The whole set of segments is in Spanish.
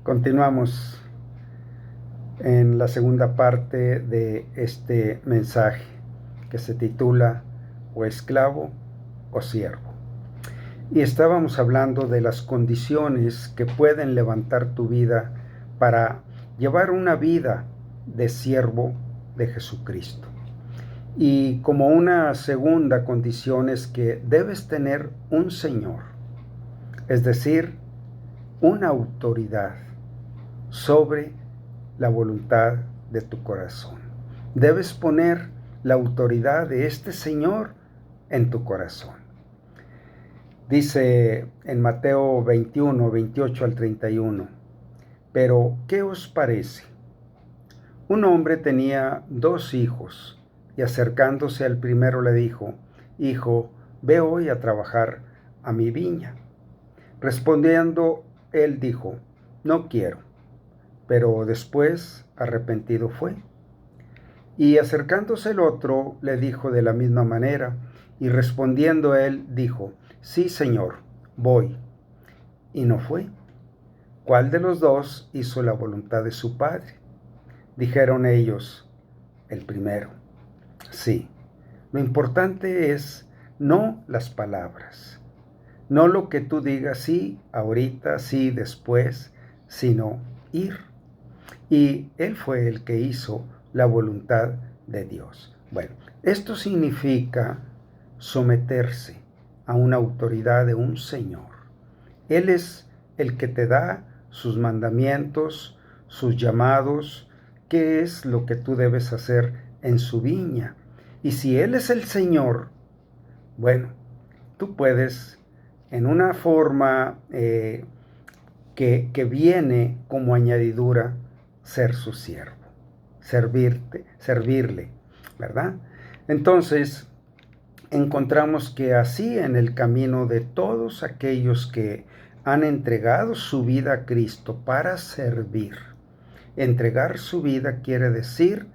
Continuamos en la segunda parte de este mensaje que se titula o esclavo o siervo. Y estábamos hablando de las condiciones que pueden levantar tu vida para llevar una vida de siervo de Jesucristo. Y como una segunda condición es que debes tener un Señor, es decir, una autoridad sobre la voluntad de tu corazón. Debes poner la autoridad de este Señor en tu corazón. Dice en Mateo 21, 28 al 31, pero ¿qué os parece? Un hombre tenía 2 hijos y acercándose al primero le dijo, Hijo, ve hoy a trabajar a mi viña. Respondiendo él dijo, No quiero. Pero después arrepentido fue. Y acercándose el otro, le dijo de la misma manera, y respondiendo él, dijo, Sí, Señor, voy. Y no fue. ¿Cuál de los 2 hizo la voluntad de su padre? Dijeron ellos, el primero. Sí, lo importante es no las palabras, no lo que tú digas sí, ahorita, sí, después, sino ir. Y él fue el que hizo la voluntad de Dios. Bueno, esto significa someterse a una autoridad de un Señor. Él es el que te da sus mandamientos, sus llamados, qué es lo que tú debes hacer en su viña. Y si Él es el Señor, bueno, tú puedes en una forma que viene como añadidura, ser su siervo, servirle, ¿verdad? Entonces, encontramos que así en el camino de todos aquellos que han entregado su vida a Cristo para servir. Entregar su vida quiere decir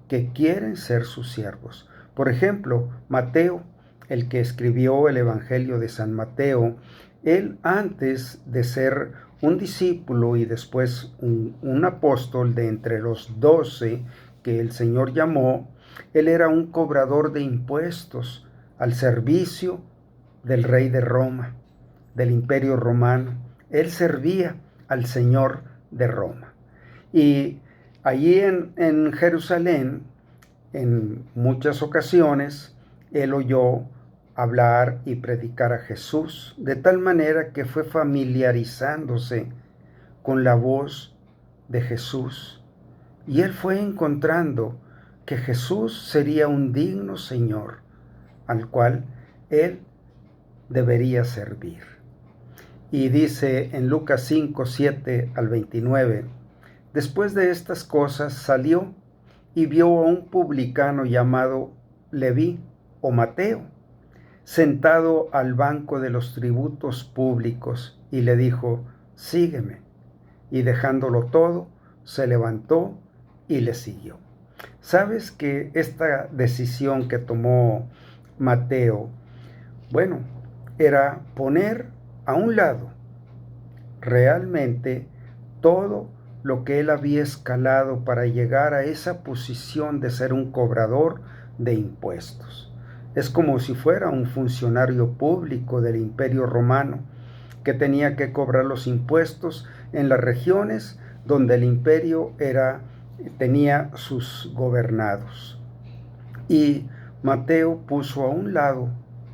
que quieren ser sus siervos. Por ejemplo, Mateo, el que escribió el Evangelio de San Mateo, él antes de ser un discípulo y después un apóstol de entre los 12 que el Señor llamó, él era un cobrador de impuestos al servicio del rey de Roma, del Imperio Romano. Él servía al Señor de Roma. Y allí en Jerusalén, en muchas ocasiones, él oyó hablar y predicar a Jesús, de tal manera que fue familiarizándose con la voz de Jesús. Y él fue encontrando que Jesús sería un digno Señor, al cual él debería servir. Y dice en Lucas 5, 7 al 29, después de estas cosas salió y vio a un publicano llamado Leví o Mateo, sentado al banco de los tributos públicos, y le dijo, sígueme. Y dejándolo todo, se levantó y le siguió. ¿Sabes que esta decisión que tomó Mateo, bueno, era poner a un lado realmente todo lo que él había escalado para llegar a esa posición de ser un cobrador de impuestos? Es como si fuera un funcionario público del Imperio Romano que tenía que cobrar los impuestos en las regiones donde el imperio tenía sus gobernados. Y Mateo puso a un lado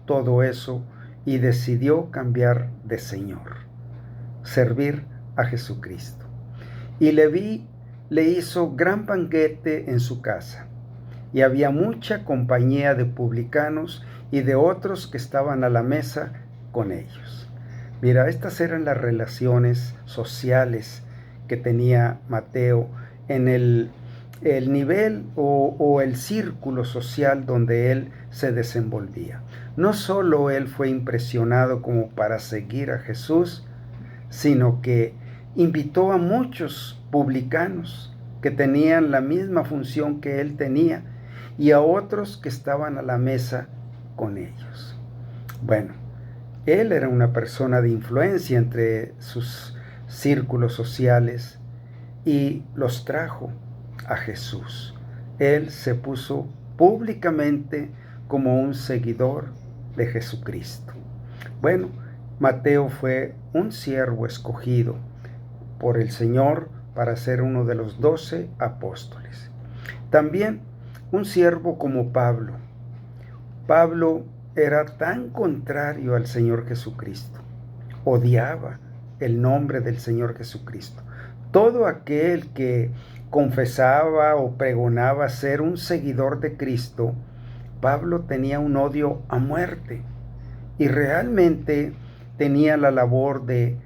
todo eso y decidió cambiar de Señor, servir a Jesucristo. Y Leví le hizo gran banquete en su casa, y había mucha compañía de publicanos y de otros que estaban a la mesa con ellos. Mira, estas eran las relaciones sociales que tenía Mateo en el nivel o el círculo social donde él se desenvolvía. No solo él fue impresionado como para seguir a Jesús, sino que invitó a muchos publicanos que tenían la misma función que él tenía y a otros que estaban a la mesa con ellos. Bueno, él era una persona de influencia entre sus círculos sociales y los trajo a Jesús. Él se puso públicamente como un seguidor de Jesucristo. Bueno, Mateo fue un siervo escogido por el Señor para ser uno de los 12 apóstoles. También un siervo como Pablo. Pablo era tan contrario al Señor Jesucristo. Odiaba el nombre del Señor Jesucristo. Todo aquel que confesaba o pregonaba ser un seguidor de Cristo, Pablo tenía un odio a muerte y realmente tenía la labor de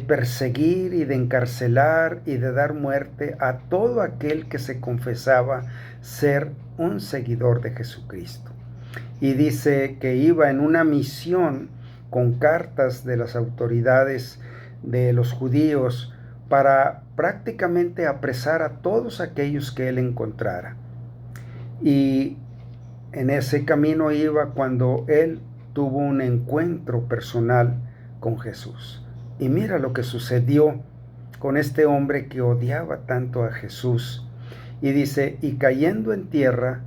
perseguir y de encarcelar y de dar muerte a todo aquel que se confesaba ser un seguidor de Jesucristo. Y dice que iba en una misión con cartas de las autoridades de los judíos para prácticamente apresar a todos aquellos que él encontrara. Y en ese camino iba cuando él tuvo un encuentro personal con Jesús. Y mira lo que sucedió con este hombre que odiaba tanto a Jesús. Y dice, y cayendo en tierra,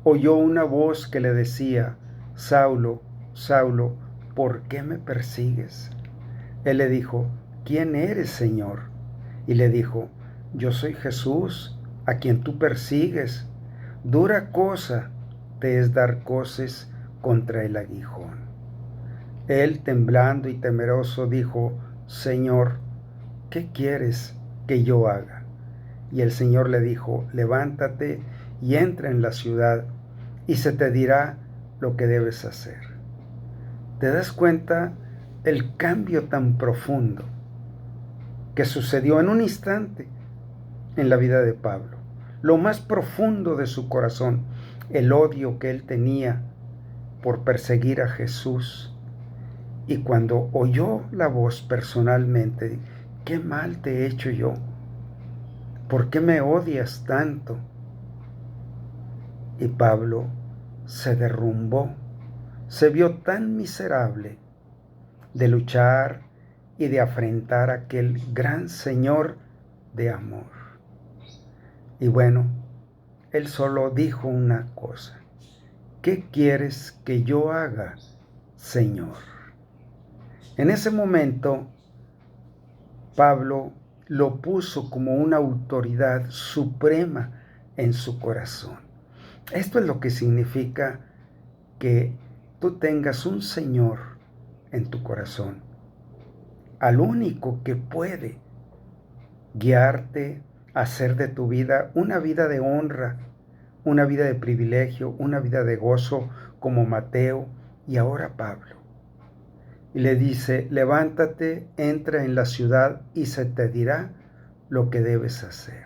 oyó una voz que le decía, Saulo, Saulo, ¿por qué me persigues? Él le dijo, ¿quién eres, Señor? Y le dijo, yo soy Jesús, a quien tú persigues. Dura cosa te es dar coces contra el aguijón. Él, temblando y temeroso, dijo, Señor, ¿qué quieres que yo haga? Y el Señor le dijo, levántate y entra en la ciudad, y se te dirá lo que debes hacer. ¿Te das cuenta el cambio tan profundo que sucedió en un instante en la vida de Pablo? Lo más profundo de su corazón, el odio que él tenía por perseguir a Jesús. Y cuando oyó la voz personalmente, ¿qué mal te he hecho yo? ¿Por qué me odias tanto? Y Pablo se derrumbó, se vio tan miserable de luchar y de afrentar a aquel gran Señor de amor. Y bueno, él solo dijo una cosa, ¿qué quieres que yo haga, Señor? En ese momento, Pablo lo puso como una autoridad suprema en su corazón. Esto es lo que significa que tú tengas un Señor en tu corazón, al único que puede guiarte a hacer de tu vida una vida de honra, una vida de privilegio, una vida de gozo, como Mateo y ahora Pablo. Y le dice, levántate, entra en la ciudad y se te dirá lo que debes hacer.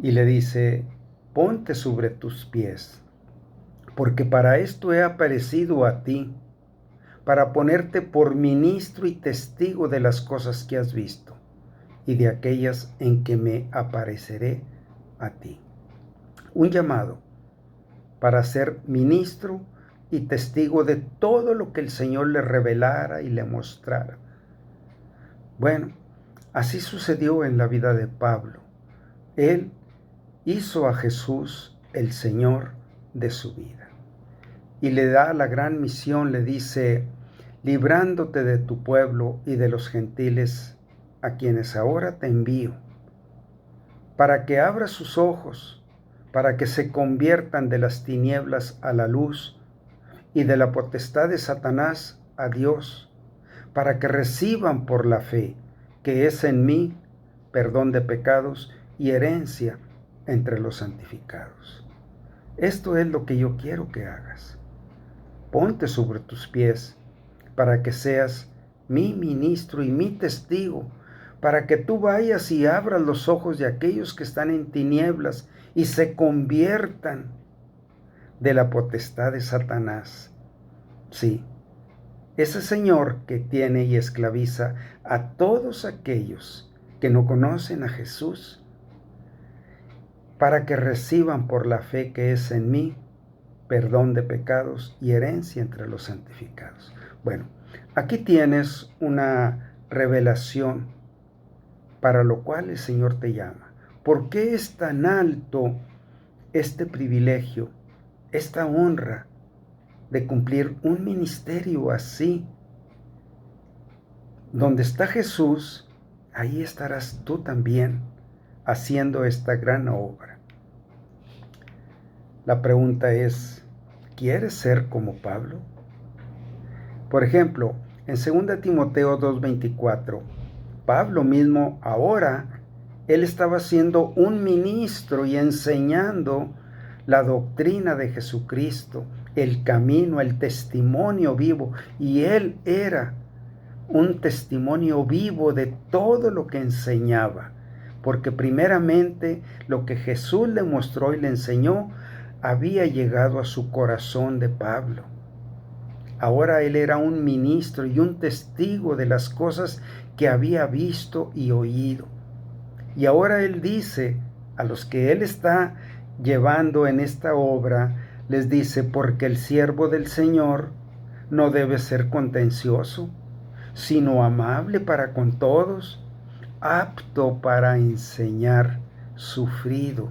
Y le dice, ponte sobre tus pies, porque para esto he aparecido a ti, para ponerte por ministro y testigo de las cosas que has visto y de aquellas en que me apareceré a ti. Un llamado para ser ministro y testigo de todo lo que el Señor le revelara y le mostrara. Bueno, así sucedió en la vida de Pablo. Él hizo a Jesús el Señor de su vida. Y le da la gran misión, le dice, librándote de tu pueblo y de los gentiles, a quienes ahora te envío, para que abra sus ojos, para que se conviertan de las tinieblas a la luz y de la potestad de Satanás a Dios, para que reciban por la fe que es en mí perdón de pecados y herencia entre los santificados. Esto es lo que yo quiero que hagas. Ponte sobre tus pies para que seas mi ministro y mi testigo, para que tú vayas y abras los ojos de aquellos que están en tinieblas y se conviertan de la potestad de Satanás. Sí, ese Señor que tiene y esclaviza a todos aquellos que no conocen a Jesús, para que reciban por la fe que es en mí perdón de pecados y herencia entre los santificados. Bueno, aquí tienes una revelación para lo cual el Señor te llama. ¿Por qué es tan alto este privilegio, esta honra de cumplir un ministerio así? Donde está Jesús, ahí estarás tú también haciendo esta gran obra. La pregunta es, ¿quieres ser como Pablo? Por ejemplo, en 2 Timoteo 2:24, Pablo mismo ahora, él estaba siendo un ministro y enseñando la doctrina de Jesucristo, el camino, el testimonio vivo, y él era un testimonio vivo de todo lo que enseñaba, porque primeramente lo que Jesús le mostró y le enseñó había llegado a su corazón de Pablo. Ahora él era un ministro y un testigo de las cosas que había visto y oído. Y ahora él dice a los que él está llevando en esta obra, les dice, porque el siervo del Señor no debe ser contencioso, sino amable para con todos, apto para enseñar, sufrido,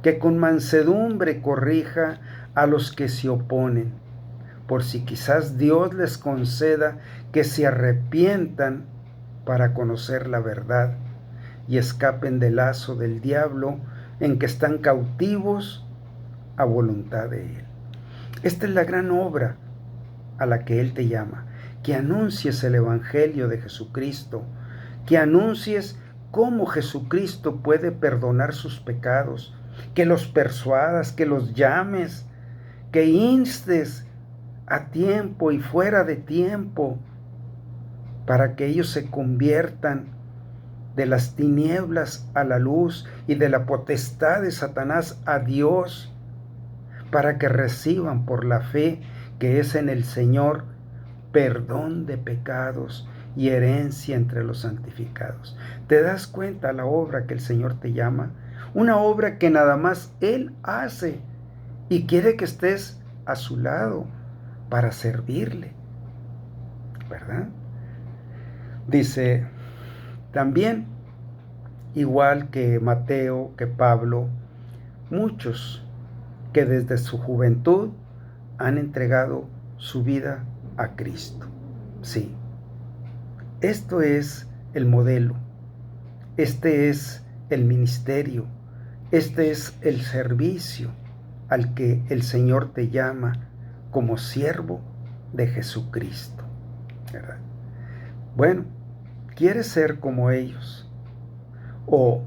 que con mansedumbre corrija a los que se oponen, por si quizás Dios les conceda que se arrepientan para conocer la verdad y escapen del lazo del diablo en que están cautivos a voluntad de Él. Esta es la gran obra a la que Él te llama, que anuncies el Evangelio de Jesucristo, que anuncies cómo Jesucristo puede perdonar sus pecados, que los persuadas, que los llames, que instes a tiempo y fuera de tiempo para que ellos se conviertan de las tinieblas a la luz y de la potestad de Satanás a Dios, para que reciban por la fe que es en el Señor perdón de pecados y herencia entre los santificados. ¿Te das cuenta la obra que el Señor te llama? Una obra que nada más Él hace y quiere que estés a su lado para servirle, ¿verdad? Dice, también, igual que Mateo, que Pablo, muchos que desde su juventud han entregado su vida a Cristo. Sí, esto es el modelo, este es el ministerio, este es el servicio al que el Señor te llama como siervo de Jesucristo, ¿verdad? Bueno, ¿quieres ser como ellos? O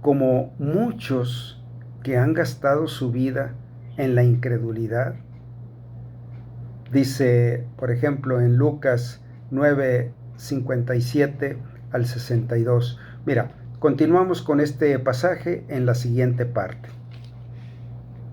como muchos que han gastado su vida en la incredulidad. Dice, por ejemplo, en Lucas 9:57 al 62. Mira, continuamos con este pasaje en la siguiente parte.